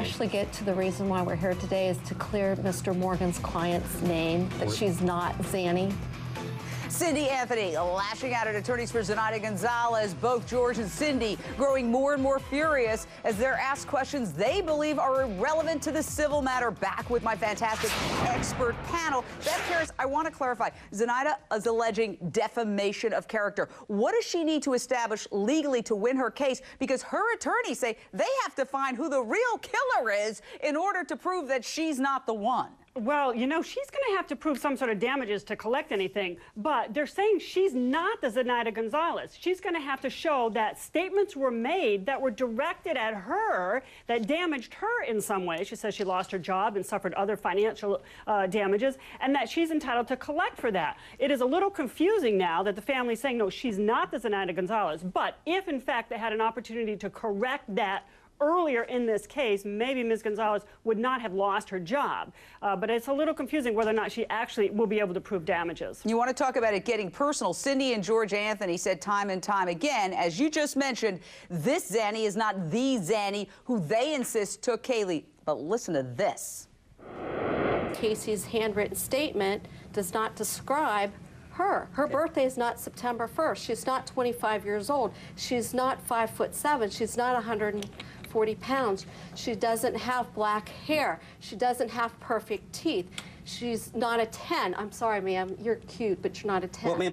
actually get to the reason why we're here today is to clear Mr. Morgan's client's name, that she's not Zanny. Caylee Anthony lashing out at attorneys for Zenaida Gonzalez. Both George and Cindy growing more and more furious as they're asked questions they believe are irrelevant to the civil matter. Back with my fantastic expert panel. Beth Karas, I want to clarify. Zenaida is alleging defamation of character. What does she need to establish legally to win her case? Because her attorneys say they have to find who the real killer is in order to prove that she's not the one. Well, you know, she's going to have to prove some sort of damages to collect anything, but they're saying she's not the Zenaida Gonzalez. She's going to have to show that statements were made that were directed at her that damaged her in some way. She says she lost her job and suffered other financial damages, and that she's entitled to collect for that. It is a little confusing now that the family's saying, no, she's not the Zenaida Gonzalez, but if, in fact, they had an opportunity to correct that earlier in this case, maybe Ms. Gonzalez would not have lost her job. But it's a little confusing whether or not she actually will be able to prove damages. You want to talk about it getting personal. Cindy and George Anthony said time and time again, as you just mentioned, this Zanny is not the Zanny who they insist took Caylee. But listen to this. Casey's handwritten statement does not describe her. Her birthday is not September 1st. She's not 25 years old. She's not 5'7". She's not 140 pounds. She doesn't have black hair. She doesn't have perfect teeth. She's not a 10. I'm sorry, ma'am. You're cute, but you're not a 10. Well, ma'am,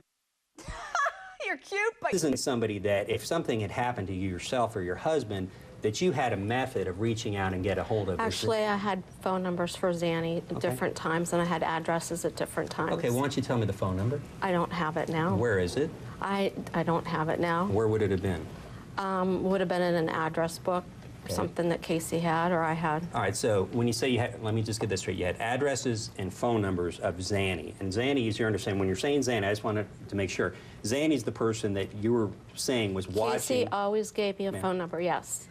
You're cute, but this isn't somebody that if something had happened to you yourself or your husband, that you had a method of reaching out and get a hold of. Actually, I had phone numbers for Zanny at different times, and I had addresses at different times. Okay, why don't you tell me the phone number? I don't have it now. Where is it? I don't have it now. Where would it have been? Would have been in an address book, something that Casey had or I had. All right, so when you say you had, let me just get this straight. You had addresses and phone numbers of Zanny. And Zanny, as you understand, when you're saying Zanny, I just wanted to make sure. Zanny's the person that you were saying was watching. Casey always gave me a phone number, yes.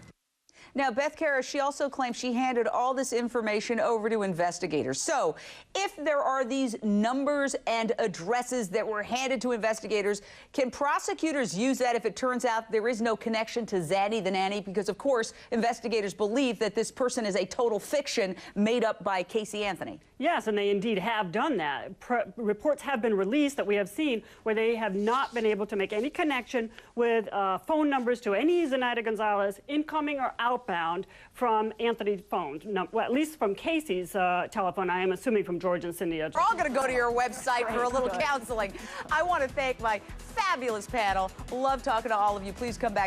Now, Beth Karas, she also claims she handed all this information over to investigators. So, if there are these numbers and addresses that were handed to investigators, can prosecutors use that if it turns out there is no connection to Zanny the nanny? Because, of course, investigators believe that this person is a total fiction made up by Caylee Anthony. Yes, and they indeed have done that. Reports have been released that we have seen where they have not been able to make any connection with phone numbers to any Zenaida Gonzalez, incoming or outbound, from Anthony's phone. No, well, at least from Casey's telephone. I am assuming from George and Cindy. We're all going to go to your website for a little counseling. I want to thank my fabulous panel. Love talking to all of you. Please come back.